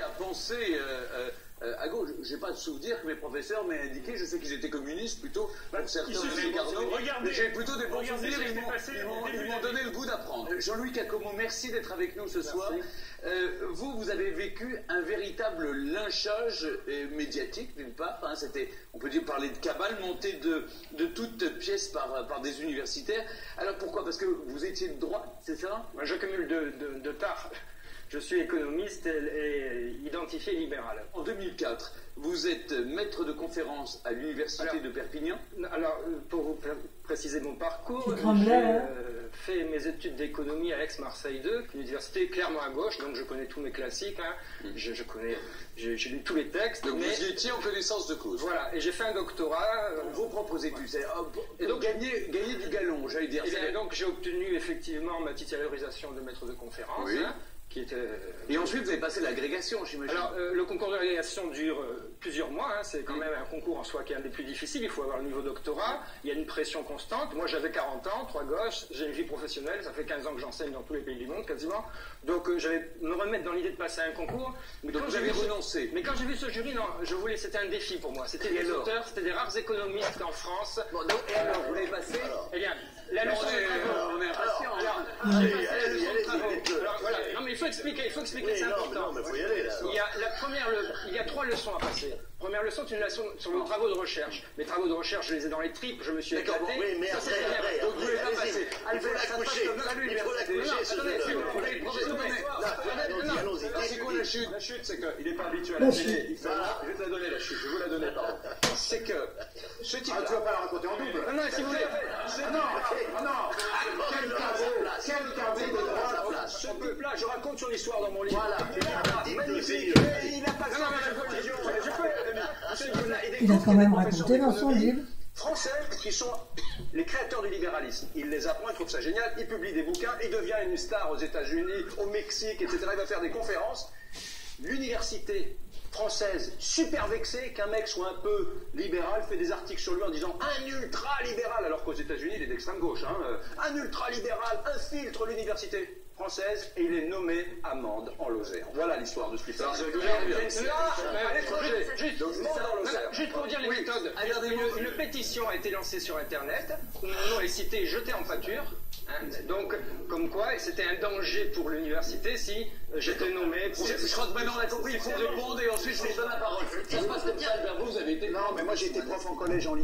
À penser à gauche, j'ai pas de souvenir que mes professeurs m'aient indiqué, je sais qu'ils étaient communistes plutôt, pour certains mais j'ai plutôt des bons souvenirs, ils m'ont donné le goût d'apprendre. Jean-Louis Cacomo, merci d'être avec nous ce soir. Vous avez vécu un véritable lynchage médiatique d'une part, hein, c'était, on peut dire, parler de cabale montée de toutes pièces par des universitaires. Alors pourquoi? Parce que vous étiez de droite, c'est ça? Moi, j'accumule de tard. Je suis économiste et identifié libéral. En 2004, vous êtes maître de conférence à l'université de Perpignan. Alors, pour vous préciser mon parcours, j'ai fait mes études d'économie à Aix-Marseille 2, l'université clairement à gauche, donc je connais tous mes classiques, hein. J'ai lu tous les textes. Donc vous y étiez en connaissance de cause. Voilà, et j'ai fait un doctorat. Vos propres études, et donc gagner du galon, j'allais dire. Et donc j'ai obtenu effectivement ma titularisation de maître de conférence. Oui. Hein, Et ensuite, vous avez passé l'agrégation, j'imagine. Alors, le concours d'agrégation dure plusieurs mois. Hein, c'est quand même un concours en soi qui est un des plus difficiles. Il faut avoir le niveau doctorat. Il y a une pression constante. Moi, j'avais 40 ans, 3 gosses. J'ai une vie professionnelle. Ça fait 15 ans que j'enseigne dans tous les pays du monde, quasiment. Donc, j'allais me remettre dans l'idée de passer un concours. Mais donc, vous avez renoncé. Mais quand j'ai vu ce jury, non, je voulais. C'était un défi pour moi. C'était des auteurs, c'était des rares économistes en France. Bon, donc, et alors, vous l'avez passé? Eh bien, la leçon on est impatients. Voilà. Non, mais il faut expliquer, c'est important. Non, mais faut y aller, là. Il y a 3 leçons à passer. Première leçon, c'est une leçon sur nos travaux de recherche. Mes travaux de recherche, je les ai dans les tripes, je me suis éclaté. Bon, oui, mais après, donc vous ne voulez pas passer. Il faut la coucher. Il faut la coucher. Allons-y. C'est quoi la chute? La chute, c'est qu'il n'est pas habitué à la télé. Je vais te la donner, la chute. Je vais vous la donner, pardon. C'est que ce type. Ah, tu vas pas la raconter en double. Non, si vous voulez. Quel caveau de droite. Ce type-là, je raconte son histoire dans mon livre. Voilà. Magnifique. Il n'a pas de Il a quand même raconté dans son livre. Français qui sont les créateurs du libéralisme. Il les apprend, il trouve ça génial, il publie des bouquins, il devient une star aux États-Unis, au Mexique, etc. Il va faire des conférences. L'université française, super vexée qu'un mec soit un peu libéral, fait des articles sur lui en disant un ultra-libéral, alors qu'aux États-Unis, il est d'extrême gauche. Hein, un ultra-libéral infiltre l'université française et il est nommé amende en Lozère. Voilà l'histoire de ce qui passe. Juste pour dire les méthodes, une pétition a été lancée sur Internet, où mon nom est cité et jeté en pâture. Hein, donc, comme quoi, c'était un danger pour l'université si j'étais nommé pour... Je crois que maintenant on a compris, il faut répondre et ensuite je vous donne la parole. Ça se passe comme ça, Albert, vous avez été... Non, mais moi j'ai été prof en collège en lycée.